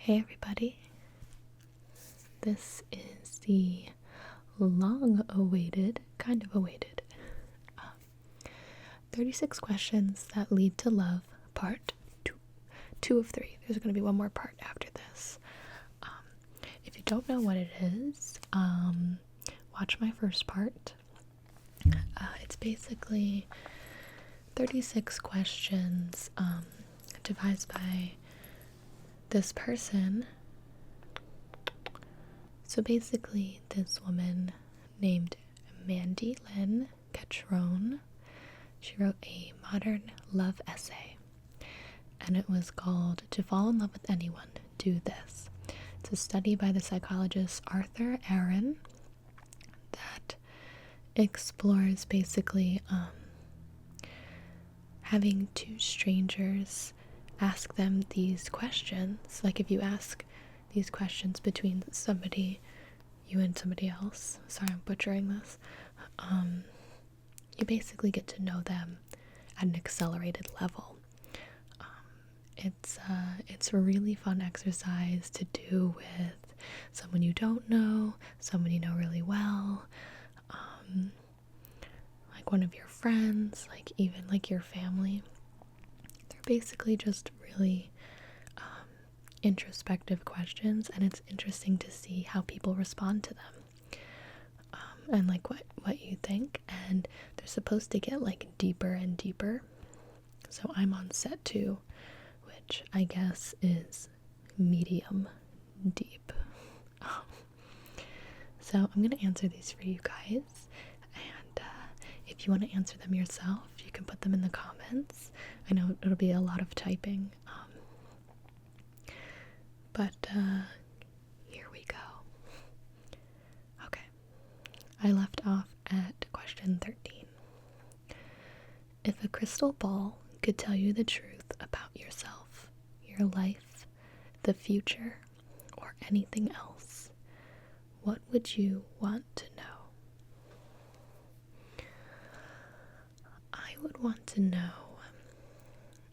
Hey everybody, this is the kind of awaited, 36 questions that lead to love, part 2 of 3. There's going to be one more part after this. If you don't know what it is, watch my first part. It's basically 36 questions devised by this person. So basically, this woman named Mandy Lynn Catrone, she wrote a modern love essay, and it was called "To Fall in Love with Anyone, Do This." It's a study by the psychologist Arthur Aaron that explores basically having two strangers ask them these questions. Like if you ask these questions between you and somebody else, sorry I'm butchering this, you basically get to know them at an accelerated level. It's a really fun exercise to do with someone you don't know, someone you know really well, like one of your friends, like even like your family. They're basically just really introspective questions, and it's interesting to see how people respond to them, and like what you think. And they're supposed to get like deeper and deeper. So I'm on set 2, which I guess is medium deep. So I'm gonna answer these for you guys, and if you want to answer them yourself, you can put them in the comments. I know it'll be a lot of typing, but here we go. Okay, I left off at question 13. If a crystal ball could tell you the truth about yourself, your life, the future, or anything else, what would you want to know? I would want to know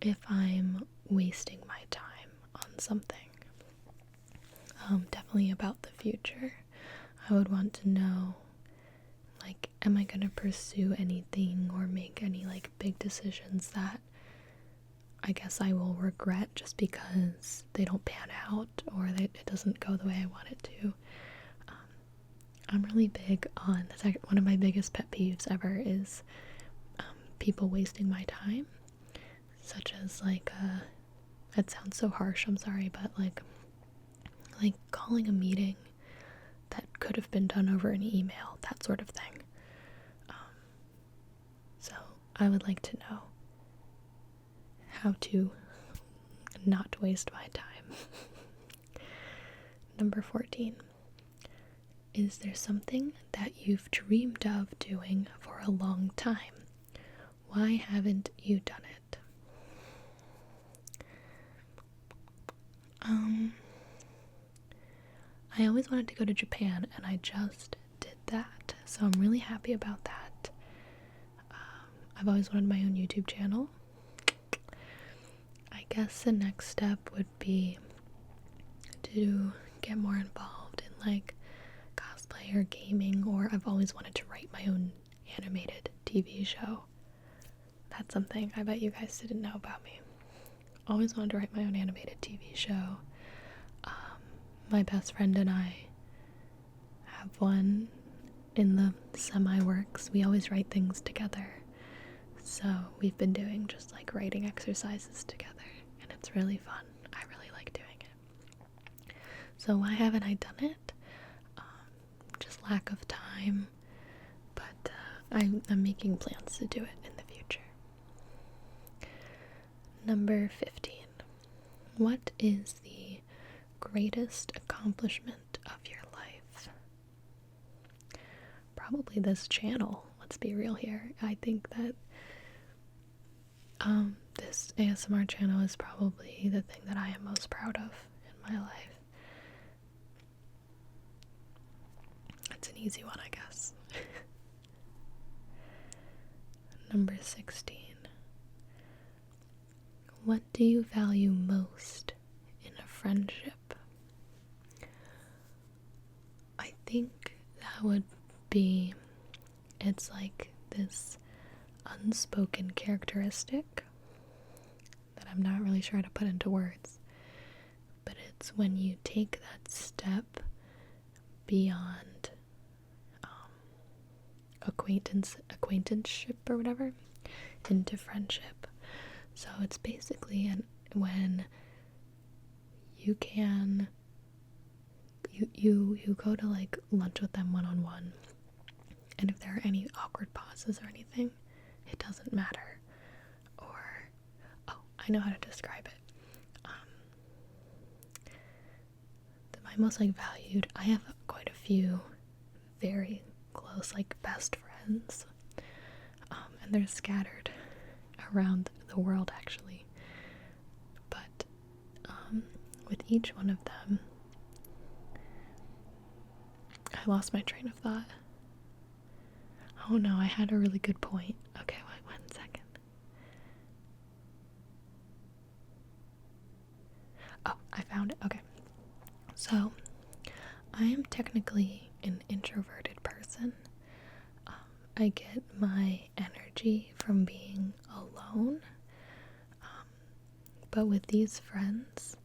if I'm wasting my time on something. Definitely about the future. I would want to know, like, am I going to pursue anything or make any, like, big decisions that I guess I will regret just because they don't pan out or it doesn't go the way I want it to. I'm really big on, that's like one of my biggest pet peeves ever is people wasting my time, such as like, that sounds so harsh, I'm sorry, but like calling a meeting that could have been done over an email, that sort of thing. So I would like to know how to not waste my time. Number 14. Is there something that you've dreamed of doing for a long time? Why haven't you done it? I always wanted to go to Japan, and I just did that, so I'm really happy about that. I've always wanted my own YouTube channel. I guess the next step would be to get more involved in like cosplay or gaming, or I've always wanted to write my own animated TV show. That's something I bet you guys didn't know about me. Always wanted to write my own animated TV show. My best friend and I have one in the semi-works. We always write things together. So we've been doing just like writing exercises together, and it's really fun. I really like doing it. So why haven't I done it? Just lack of time, but I'm making plans to do it in the future. Number 15. What is the greatest accomplishment of your life? Probably this channel. Let's be real here. I think that this ASMR channel is probably the thing that I am most proud of in my life. It's an easy one, I guess. Number 16. What do you value most in a friendship? that would be, it's like this unspoken characteristic that I'm not really sure how to put into words. But it's when you take that step beyond acquaintanceship or whatever into friendship. So it's basically when you can you go to like lunch with them one-on-one, and if there are any awkward pauses or anything, it doesn't matter. Or, oh, I know how to describe it. My most like valued, I have quite a few very close like best friends, and they're scattered around the world actually, but with each one of them, I lost my train of thought. Oh no, I had a really good point. Okay, wait 1 second. Oh, I found it. Okay. So, I am technically an introverted person. I get my energy from being alone. But with these friends,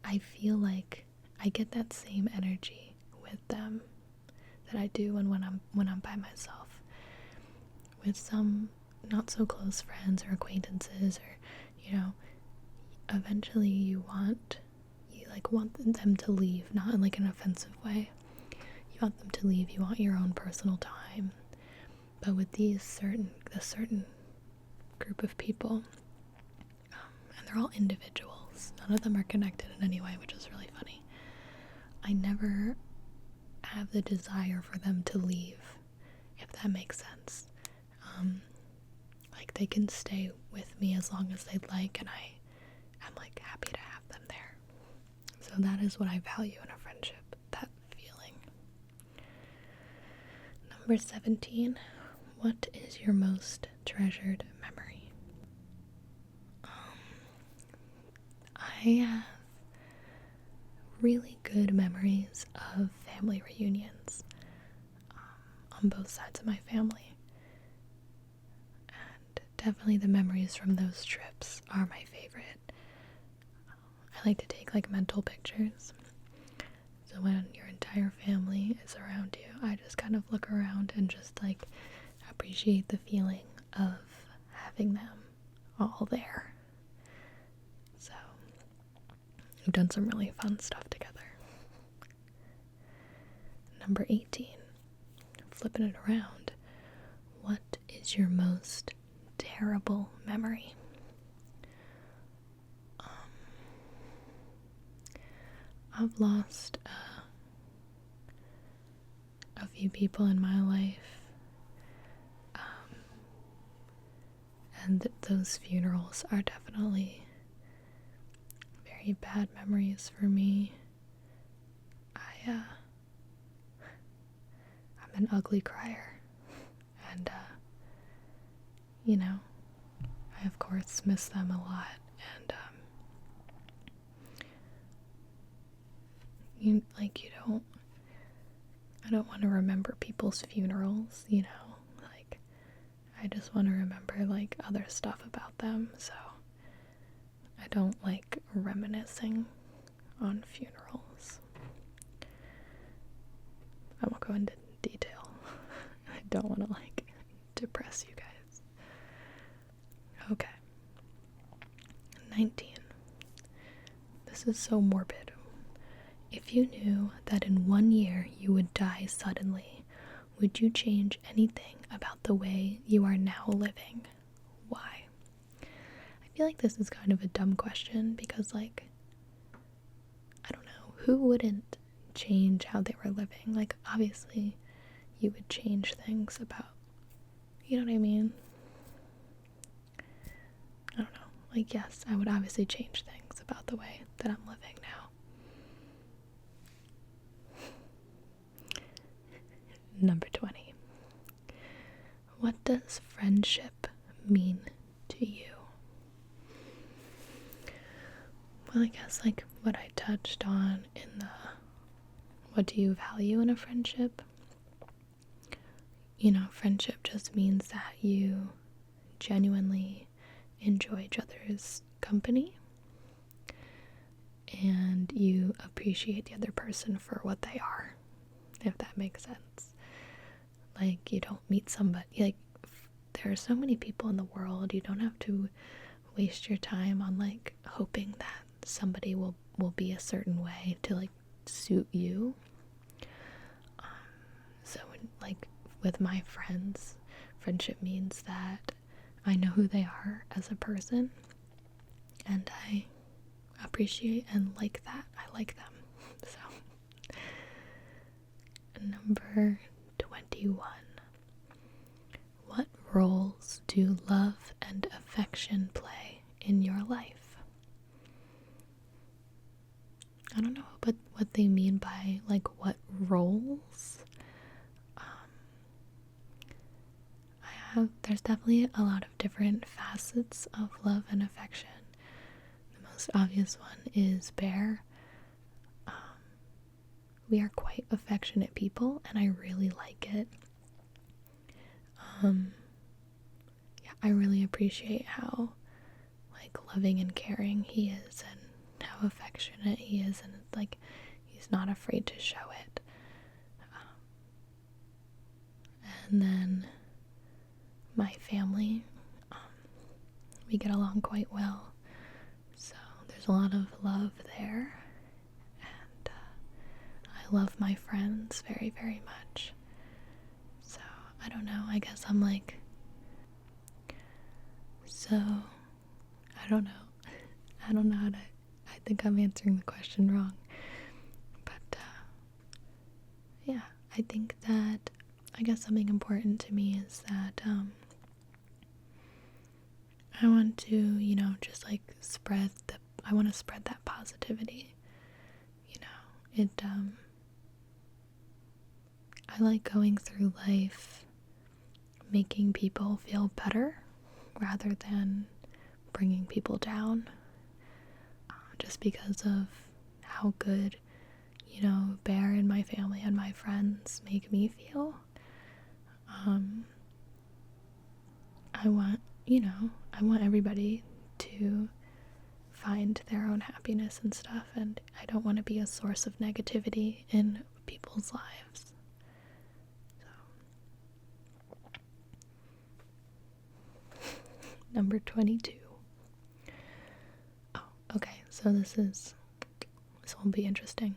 I feel like I get that same energy with them that I do when I'm by myself. With some not so close friends or acquaintances, or eventually you want them to leave, not in like an offensive way. You want them to leave, you want your own personal time. But with this certain group of people, and they're all individuals, none of them are connected in any way, which is really funny. I never have the desire for them to leave, if that makes sense. Like they can stay with me as long as they'd like, and I'm like happy to have them there. So that is what I value in a friendship, that feeling. Number 17, what is your most treasured memory? I have really good memories of family reunions on both sides of my family. Definitely the memories from those trips are my favorite. I like to take like mental pictures. So when your entire family is around you, I just kind of look around and just like appreciate the feeling of having them all there. So we've done some really fun stuff together. Number 18, flipping it around. What is your most terrible memory? I've lost a few people in my life, and those funerals are definitely very bad memories for me. I'm an ugly crier, and I of course miss them a lot, and I don't want to remember people's funerals, like I just want to remember like other stuff about them, so I don't like reminiscing on funerals. I won't go into detail. I don't want to like depress you guys. Okay. 19. This is so morbid. If you knew that in 1 year you would die suddenly, would you change anything about the way you are now living? Why? I feel like this is kind of a dumb question because, like, I don't know, who wouldn't change how they were living? Like, obviously, you would change things about, you know what I mean? I don't know. Like, yes, I would obviously change things about the way that I'm living now. Number 20. What does friendship mean to you? Well, I guess like what I touched on in the what do you value in a friendship? Friendship just means that you genuinely enjoy each other's company and you appreciate the other person for what they are, if that makes sense. Like, you don't meet somebody, like, there are so many people in the world, you don't have to waste your time on, like, hoping that somebody will be a certain way to, like, suit you. So, like, with my friends, friendship means that I know who they are as a person, and I appreciate and like that. I like them. So, number 21. What roles do love and affection play in your life? I don't know what they mean by, like, what roles. There's definitely a lot of different facets of love and affection. The most obvious one is Bear. We are quite affectionate people, and I really like it. Yeah, I really appreciate how, like, loving and caring he is, and how affectionate he is, and, like, he's not afraid to show it. And then my family, we get along quite well, so there's a lot of love there, and I love my friends very, very much. So I don't know, I guess I'm like, so I don't know how to, I think I'm answering the question wrong, but yeah, I think that, I guess something important to me is that I want to, just like I want to spread that positivity. I like going through life making people feel better rather than bringing people down, just because of how good, Bear and my family and my friends make me feel. I want everybody to find their own happiness and stuff, and I don't want to be a source of negativity in people's lives. So, number 22. Oh, okay, so this will be interesting,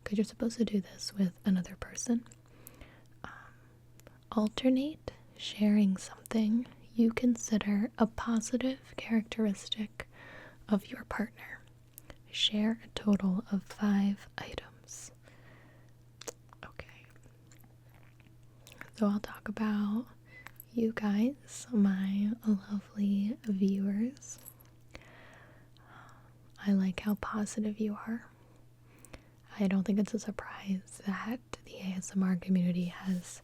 because you're supposed to do this with another person. Alternate sharing something you consider a positive characteristic of your partner. Share a total of 5 items. Okay. So I'll talk about you guys, my lovely viewers. I like how positive you are. I don't think it's a surprise that the ASMR community has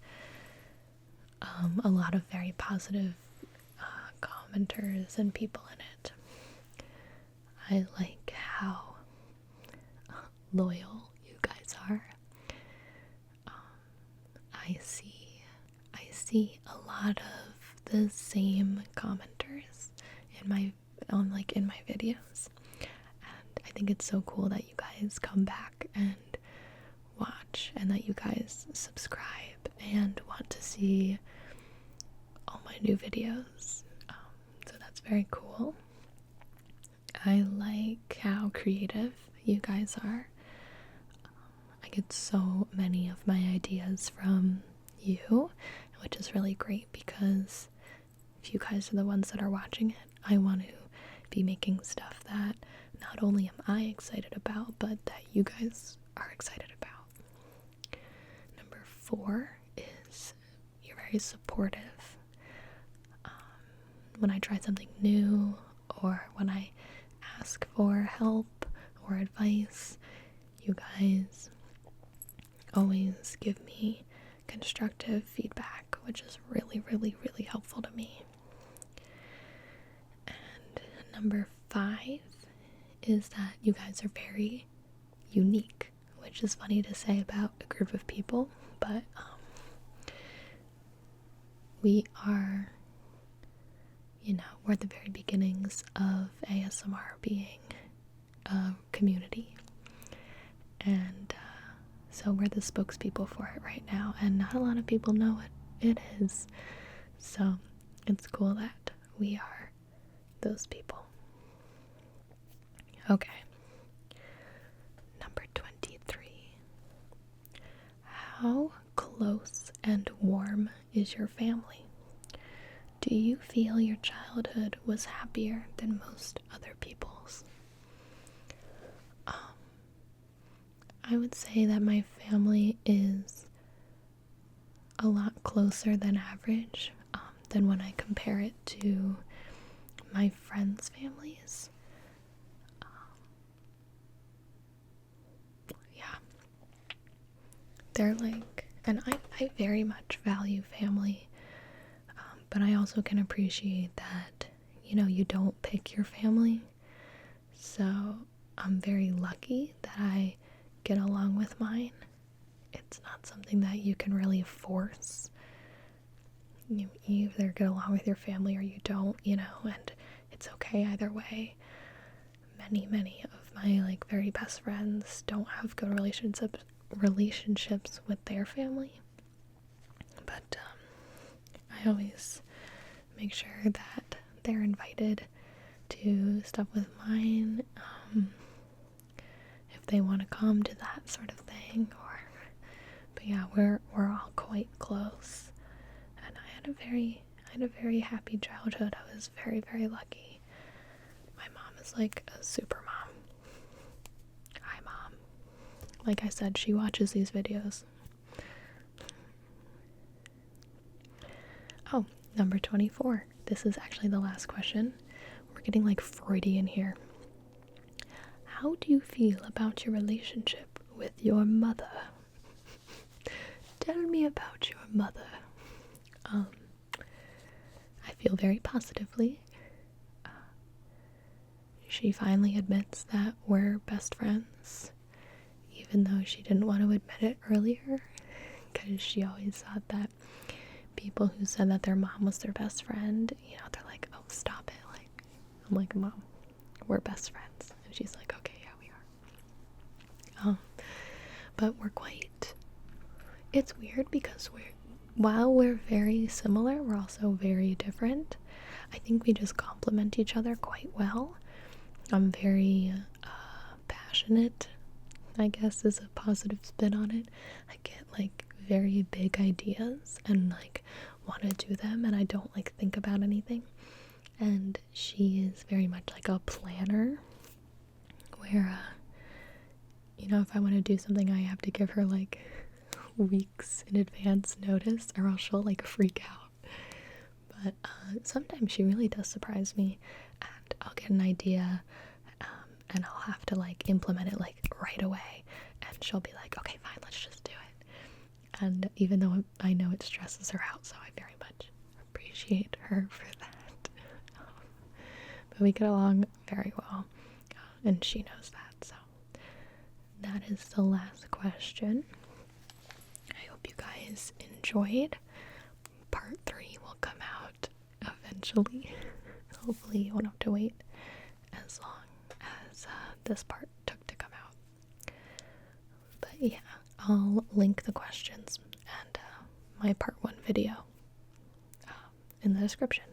a lot of very positive commenters and people in it. I like how loyal you guys are. I see a lot of the same commenters in my videos, and I think it's so cool that you guys come back and watch, and that you guys subscribe and want to see all my new videos. So that's very cool. I like how creative you guys are. I get so many of my ideas from you, which is really great, because if you guys are the ones that are watching it, I want to be making stuff that not only am I excited about, but that you guys are excited about. Number 4 is you're very supportive. When I try something new, or when I ask for help or advice, you guys always give me constructive feedback, which is really, really, really helpful to me. And number 5 is that you guys are very unique, which is funny to say about a group of people, but we are, we're at the very beginnings of ASMR being a community, and so we're the spokespeople for it right now, and not a lot of people know what it is, so it's cool that we are those people. Okay. Number 23. How close and warm is your family? Do you feel your childhood was happier than most other people's? I would say that my family is a lot closer than average, than when I compare it to my friends' families. Yeah. They're like, and I very much value family, but I also can appreciate that, you don't pick your family. So I'm very lucky that I get along with mine. It's not something that you can really force. You either get along with your family or you don't, and it's okay either way. Many of my very best friends don't have good relationships with their family, but I always make sure that they're invited to stuff with mine, if they want to come to that sort of thing, but yeah, we're all quite close, and I had a very happy childhood. I was very, very lucky. My mom is like a super mom. Hi, Mom. Like I said, she watches these videos. Oh, number 24. This is actually the last question. We're getting Freudian here. How do you feel about your relationship with your mother? Tell me about your mother. I feel very positively. She finally admits that we're best friends, even though she didn't want to admit it earlier, because she always thought that people who said that their mom was their best friend, they're like, oh, stop it. I'm like, Mom, we're best friends. And she's like, okay, yeah, we are. But it's weird because while we're very similar, we're also very different. I think we just complement each other quite well. I'm very passionate, I guess is a positive spin on it. I get very big ideas and want to do them, and I don't think about anything. And she is very much a planner, where if I want to do something, I have to give her weeks in advance notice, or else she'll freak out. But sometimes she really does surprise me, and I'll get an idea, and I'll have to implement it right away, and she'll be like, okay, fine, let's just do it. And even though I know it stresses her out, so I very much appreciate her for that. But we get along very well, and she knows that. So that is the last question. I hope you guys enjoyed. Part 3 will come out eventually. Hopefully you won't have to wait as long as this part took to come out. But yeah, I'll link the questions and my part 1 video in the description.